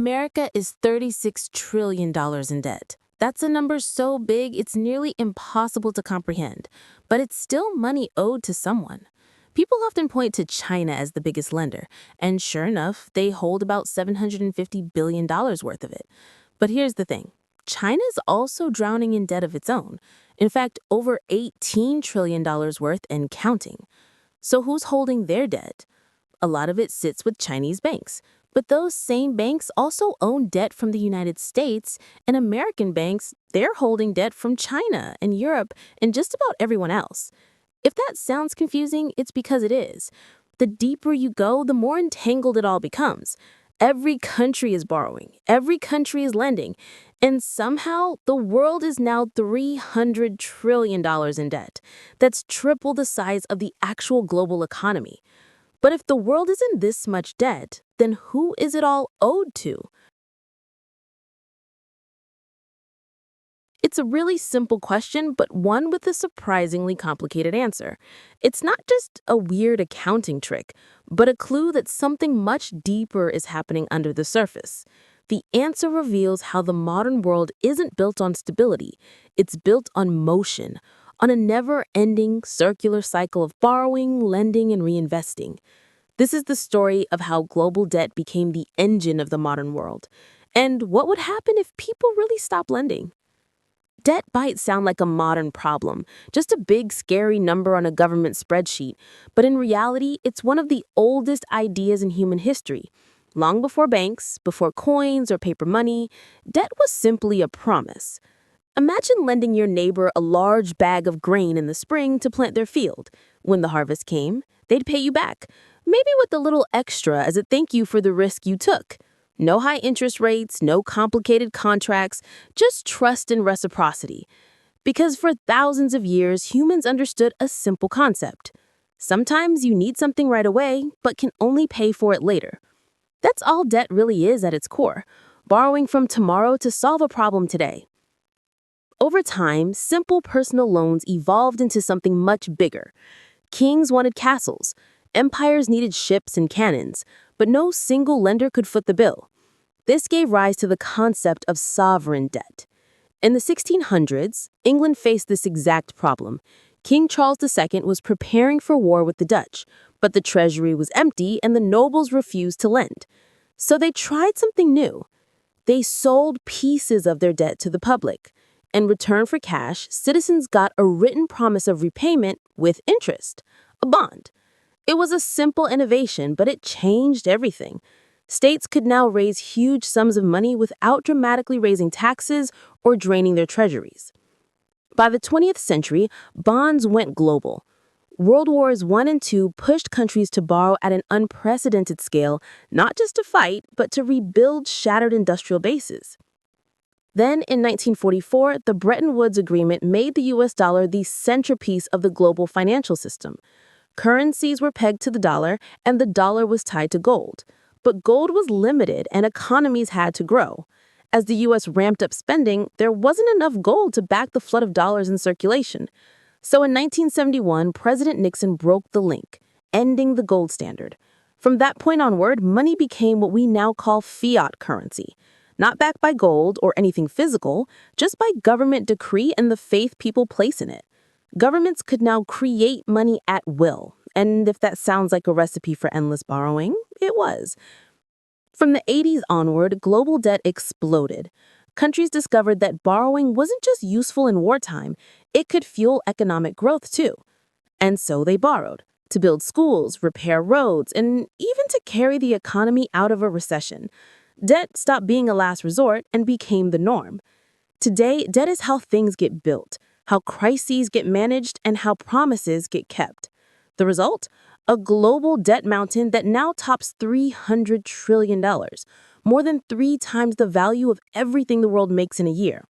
America is $36 trillion in debt. That's a number so big it's nearly impossible to comprehend, but it's still money owed to someone. People often point to China as the biggest lender, and sure enough, they hold about $750 billion worth of it. But here's the thing. China is also drowning in debt of its own. In fact, over $18 trillion worth and counting. So who's holding their debt? A lot of it sits with Chinese banks. But those same banks also own debt from the United States, and American banks, they're holding debt from China and Europe and just about everyone else. If that sounds confusing, it's because it is. The deeper you go, the more entangled it all becomes. Every country is borrowing, every country is lending, and somehow the world is now $300 trillion in debt. That's triple the size of the actual global economy. But if the world is in this much debt, then who is it all owed to? It's a really simple question, but one with a surprisingly complicated answer. It's not just a weird accounting trick, but a clue that something much deeper is happening under the surface. The answer reveals how the modern world isn't built on stability. It's built on motion, on a never-ending circular cycle of borrowing, lending, and reinvesting. This is the story of how global debt became the engine of the modern world. And what would happen if people really stopped lending? Debt might sound like a modern problem, just a big, scary number on a government spreadsheet, but in reality, it's one of the oldest ideas in human history. Long before banks, before coins or paper money, debt was simply a promise. Imagine lending your neighbor a large bag of grain in the spring to plant their field. When the harvest came, they'd pay you back, maybe with a little extra as a thank you for the risk you took. No high interest rates, no complicated contracts, just trust and reciprocity. Because for thousands of years, humans understood a simple concept. Sometimes you need something right away, but can only pay for it later. That's all debt really is at its core, borrowing from tomorrow to solve a problem today. Over time, simple personal loans evolved into something much bigger. Kings wanted castles, empires needed ships and cannons, but no single lender could foot the bill. This gave rise to the concept of sovereign debt. In the 1600s, England faced this exact problem. King Charles II was preparing for war with the Dutch, but the treasury was empty and the nobles refused to lend. So they tried something new. They sold pieces of their debt to the public. In return for cash, citizens got a written promise of repayment with interest, a bond. It was a simple innovation, but it changed everything. States could now raise huge sums of money without dramatically raising taxes or draining their treasuries. By the 20th century, bonds went global. World Wars I and II pushed countries to borrow at an unprecedented scale, not just to fight, but to rebuild shattered industrial bases. Then, in 1944, the Bretton Woods Agreement made the US dollar the centerpiece of the global financial system. Currencies were pegged to the dollar, and the dollar was tied to gold. But gold was limited, and economies had to grow. As the US ramped up spending, there wasn't enough gold to back the flood of dollars in circulation. So in 1971, President Nixon broke the link, ending the gold standard. From that point onward, money became what we now call fiat currency. Not backed by gold or anything physical, just by government decree and the faith people place in it. Governments could now create money at will. And if that sounds like a recipe for endless borrowing, it was. From the 80s onward, global debt exploded. Countries discovered that borrowing wasn't just useful in wartime, it could fuel economic growth too. And so they borrowed to build schools, repair roads, and even to carry the economy out of a recession. Debt stopped being a last resort and became the norm. Today, debt is how things get built, how crises get managed, and how promises get kept. The result? A global debt mountain that now tops $300 trillion, more than 3 times the value of everything the world makes in a year.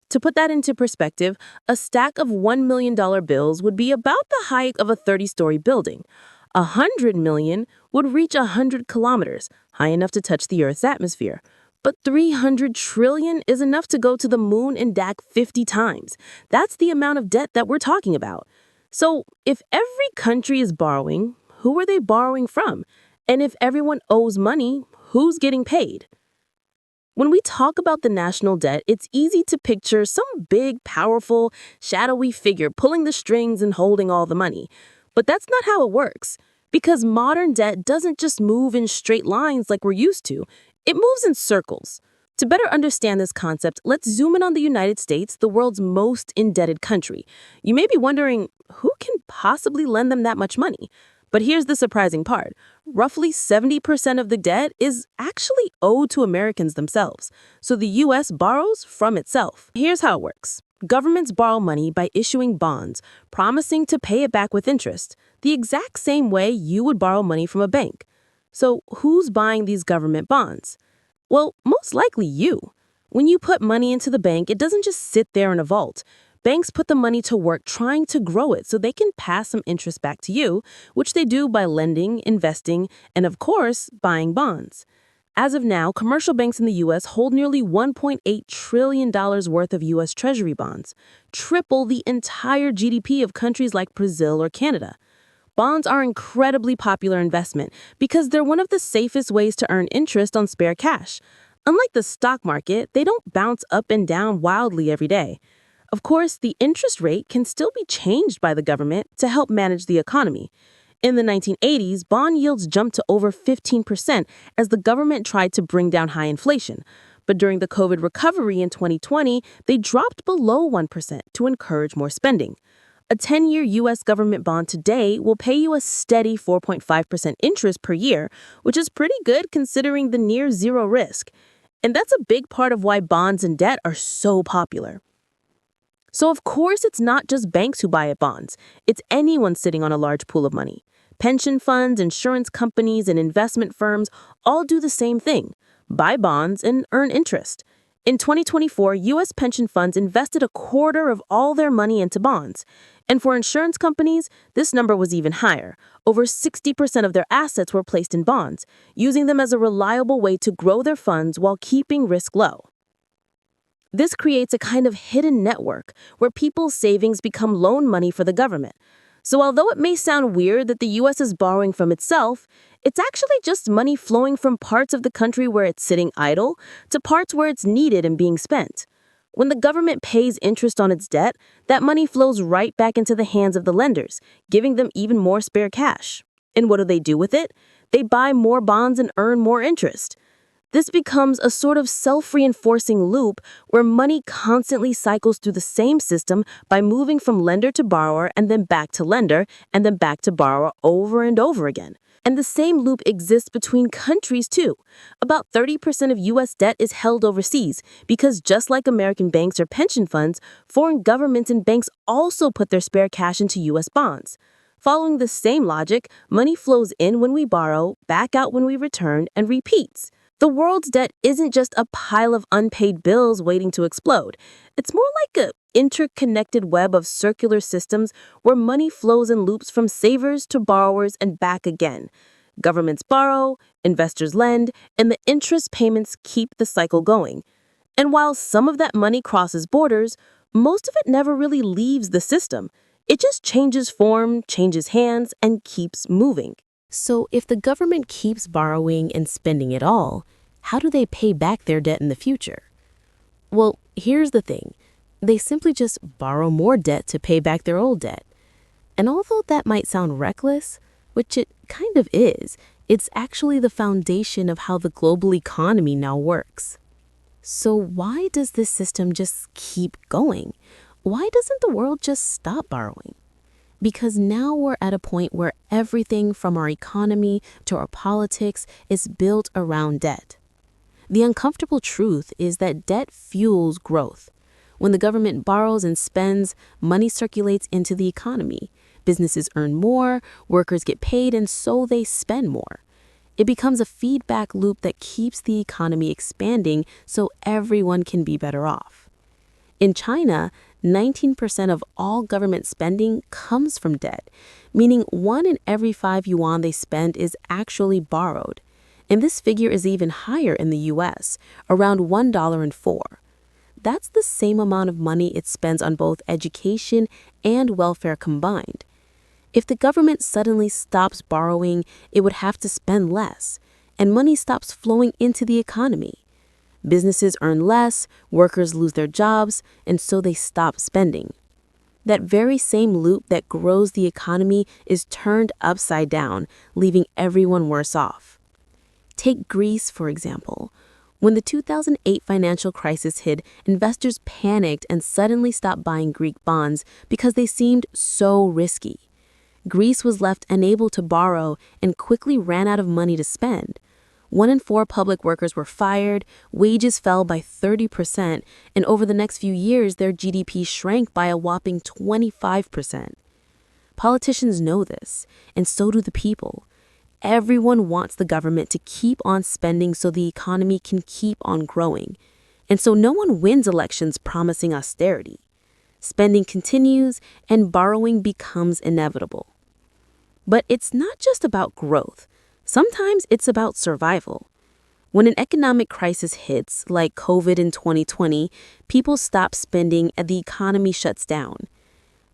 To put that into perspective, a stack of $1 million bills would be about the height of a 30-story building. 100 million would reach 100 kilometers, high enough to touch the Earth's atmosphere. But 300 trillion is enough to go to the moon and back 50 times. That's the amount of debt that we're talking about. So if every country is borrowing, who are they borrowing from? And if everyone owes money, who's getting paid? When we talk about the national debt, it's easy to picture some big, powerful, shadowy figure pulling the strings and holding all the money. But that's not how it works. Because modern debt doesn't just move in straight lines like we're used to, it moves in circles. To better understand this concept, let's zoom in on the United States, the world's most indebted country. You may be wondering, who can possibly lend them that much money? But here's the surprising part. Roughly 70% of the debt is actually owed to Americans themselves. So the U.S. borrows from itself. Here's how it works. Governments borrow money by issuing bonds, promising to pay it back with interest, the exact same way you would borrow money from a bank. So who's buying these government bonds? Well, most likely you. When you put money into the bank, it doesn't just sit there in a vault. Banks put the money to work trying to grow it so they can pass some interest back to you, which they do by lending, investing, and of course, buying bonds. As of now, commercial banks in the U.S. hold nearly $1.8 trillion worth of U.S. Treasury bonds, triple the entire GDP of countries like Brazil or Canada. Bonds are incredibly popular investment because they're one of the safest ways to earn interest on spare cash. Unlike the stock market, they don't bounce up and down wildly every day. Of course, the interest rate can still be changed by the government to help manage the economy. In the 1980s, bond yields jumped to over 15% as the government tried to bring down high inflation. But during the COVID recovery in 2020, they dropped below 1% to encourage more spending. A 10-year U.S. government bond today will pay you a steady 4.5% interest per year, which is pretty good considering the near zero risk. And that's a big part of why bonds and debt are so popular. So of course, it's not just banks who buy bonds. It's anyone sitting on a large pool of money. Pension funds, insurance companies, and investment firms all do the same thing: buy bonds and earn interest. In 2024, U.S. pension funds invested a quarter of all their money into bonds. And for insurance companies, this number was even higher. Over 60% of their assets were placed in bonds, using them as a reliable way to grow their funds while keeping risk low. This creates a kind of hidden network where people's savings become loan money for the government. So although it may sound weird that the U.S. is borrowing from itself, it's actually just money flowing from parts of the country where it's sitting idle to parts where it's needed and being spent. When the government pays interest on its debt, that money flows right back into the hands of the lenders, giving them even more spare cash. And what do they do with it? They buy more bonds and earn more interest. This becomes a sort of self-reinforcing loop where money constantly cycles through the same system by moving from lender to borrower and then back to lender and then back to borrower over and over again. And the same loop exists between countries too. About 30% of U.S. debt is held overseas because just like American banks or pension funds, foreign governments and banks also put their spare cash into U.S. bonds. Following the same logic, money flows in when we borrow, back out when we return, and repeats. The world's debt isn't just a pile of unpaid bills waiting to explode. It's more like an interconnected web of circular systems where money flows in loops from savers to borrowers and back again. Governments borrow, investors lend, and the interest payments keep the cycle going. And while some of that money crosses borders, most of it never really leaves the system. It just changes form, changes hands, and keeps moving. So if the government keeps borrowing and spending it all, how do they pay back their debt in the future? Well, here's the thing. They simply just borrow more debt to pay back their old debt. And although that might sound reckless, which it kind of is, it's actually the foundation of how the global economy now works. So why does this system just keep going? Why doesn't the world just stop borrowing? Because now we're at a point where everything from our economy to our politics is built around debt. The uncomfortable truth is that debt fuels growth. When the government borrows and spends, money circulates into the economy. Businesses earn more, workers get paid, and so they spend more. It becomes a feedback loop that keeps the economy expanding so everyone can be better off. In China, 19% of all government spending comes from debt, meaning 1 in every 5 yuan they spend is actually borrowed. And this figure is even higher in the U.S., around $1.04. That's the same amount of money it spends on both education and welfare combined. If the government suddenly stops borrowing, it would have to spend less. and money stops flowing into the economy. Businesses earn less, workers lose their jobs, and so they stop spending. That very same loop that grows the economy is turned upside down, leaving everyone worse off. Take Greece, for example. When the 2008 financial crisis hit, investors panicked and suddenly stopped buying Greek bonds because they seemed so risky. Greece was left unable to borrow and quickly ran out of money to spend. 1 in 4 public workers were fired, wages fell by 30%, and over the next few years, their GDP shrank by a whopping 25%. Politicians know this, and so do the people. Everyone wants the government to keep on spending so the economy can keep on growing. And so no one wins elections promising austerity. Spending continues, and borrowing becomes inevitable. But it's not just about growth. Sometimes it's about survival. When an economic crisis hits, like COVID in 2020, people stop spending and the economy shuts down.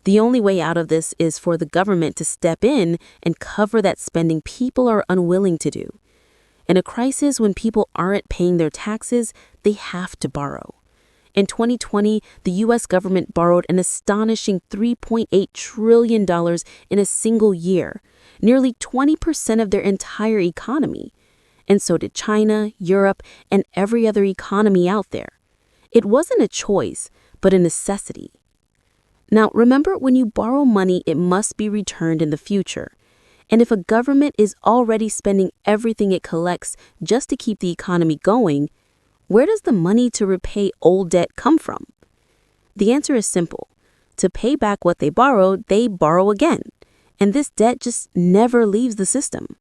The only way out of this is for the government to step in and cover that spending people are unwilling to do. In a crisis when people aren't paying their taxes, they have to borrow. In 2020, the U.S. government borrowed an astonishing $3.8 trillion in a single year, nearly 20% of their entire economy. And so did China, Europe, and every other economy out there. It wasn't a choice, but a necessity. Now, remember, when you borrow money, it must be returned in the future. And if a government is already spending everything it collects just to keep the economy going, where does the money to repay old debt come from? The answer is simple. To pay back what they borrowed, they borrow again. And this debt just never leaves the system.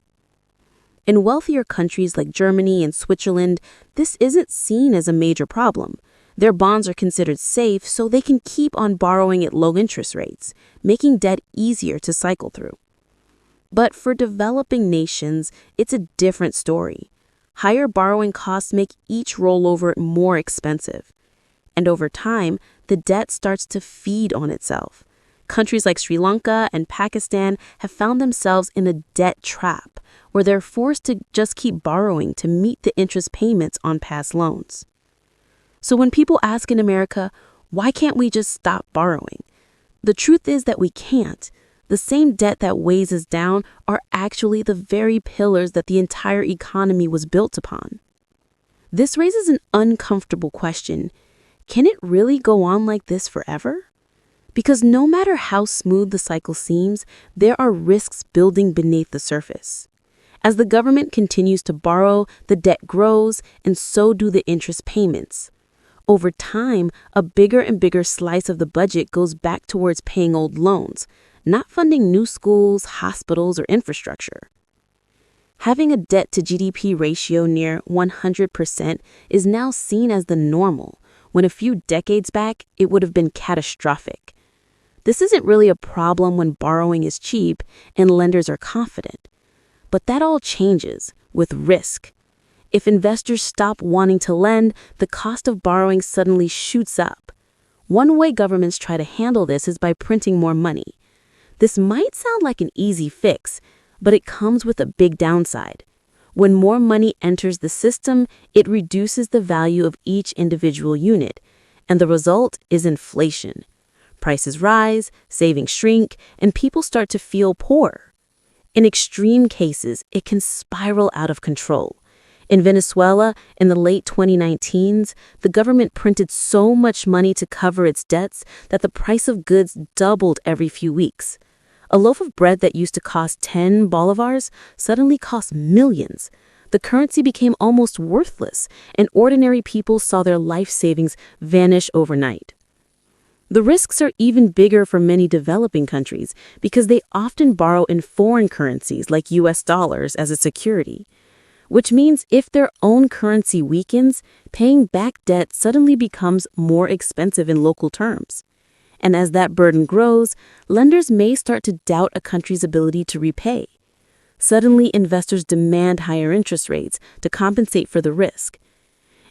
In wealthier countries like Germany and Switzerland, this isn't seen as a major problem. Their bonds are considered safe, so they can keep on borrowing at low interest rates, making debt easier to cycle through. But for developing nations, it's a different story. Higher borrowing costs make each rollover more expensive. And over time, the debt starts to feed on itself. Countries like Sri Lanka and Pakistan have found themselves in a debt trap, where they're forced to just keep borrowing to meet the interest payments on past loans. So when people ask in America, why can't we just stop borrowing? The truth is that we can't. The same debt that weighs us down are actually the very pillars that the entire economy was built upon. This raises an uncomfortable question. Can it really go on like this forever? Because no matter how smooth the cycle seems, there are risks building beneath the surface. As the government continues to borrow, the debt grows, and so do the interest payments. Over time, a bigger and bigger slice of the budget goes back towards paying old loans, not funding new schools, hospitals, or infrastructure. Having a debt to GDP ratio near 100% is now seen as the normal, when a few decades back, it would have been catastrophic. This isn't really a problem when borrowing is cheap and lenders are confident. But that all changes with risk. If investors stop wanting to lend, the cost of borrowing suddenly shoots up. One way governments try to handle this is by printing more money. This might sound like an easy fix, but it comes with a big downside. When more money enters the system, it reduces the value of each individual unit, and the result is inflation. Prices rise, savings shrink, and people start to feel poor. In extreme cases, it can spiral out of control. In Venezuela, in the late 2019s, the government printed so much money to cover its debts that the price of goods doubled every few weeks. A loaf of bread that used to cost 10 bolivars suddenly cost millions. The currency became almost worthless, and ordinary people saw their life savings vanish overnight. The risks are even bigger for many developing countries because they often borrow in foreign currencies like US dollars as a security, which means if their own currency weakens, paying back debt suddenly becomes more expensive in local terms. And as that burden grows, lenders may start to doubt a country's ability to repay. Suddenly, investors demand higher interest rates to compensate for the risk.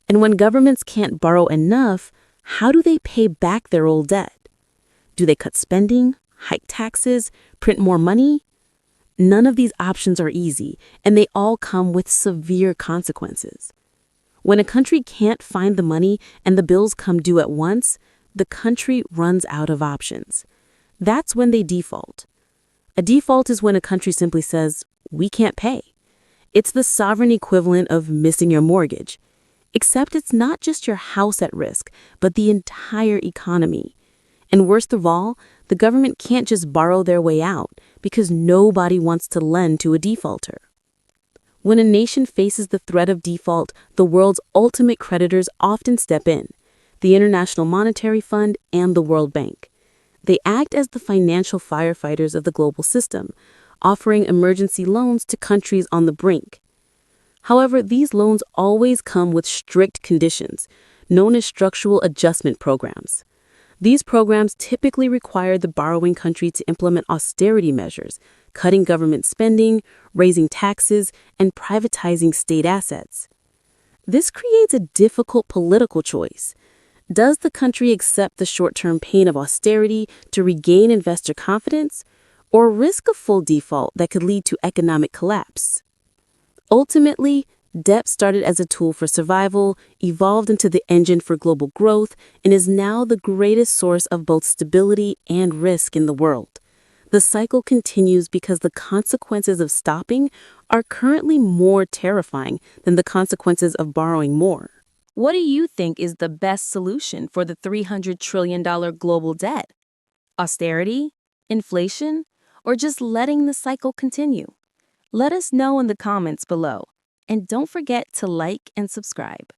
And when governments can't borrow enough, how do they pay back their old debt? Do they cut spending, hike taxes, print more money? None of these options are easy, and they all come with severe consequences. When a country can't find the money and the bills come due at once, the country runs out of options. That's when they default. A default is when a country simply says, "We can't pay." It's the sovereign equivalent of missing your mortgage. Except it's not just your house at risk, but the entire economy. And worst of all, the government can't just borrow their way out because nobody wants to lend to a defaulter. When a nation faces the threat of default, the world's ultimate creditors often step in: the International Monetary Fund and the World Bank. They act as the financial firefighters of the global system, offering emergency loans to countries on the brink. However, these loans always come with strict conditions, known as structural adjustment programs. These programs typically require the borrowing country to implement austerity measures, cutting government spending, raising taxes, and privatizing state assets. This creates a difficult political choice. Does the country accept the short-term pain of austerity to regain investor confidence, or risk a full default that could lead to economic collapse? Ultimately, debt started as a tool for survival, evolved into the engine for global growth, and is now the greatest source of both stability and risk in the world. The cycle continues because the consequences of stopping are currently more terrifying than the consequences of borrowing more. What do you think is the best solution for the $300 trillion global debt? Austerity? Inflation? Or just letting the cycle continue? Let us know in the comments below. And don't forget to like and subscribe.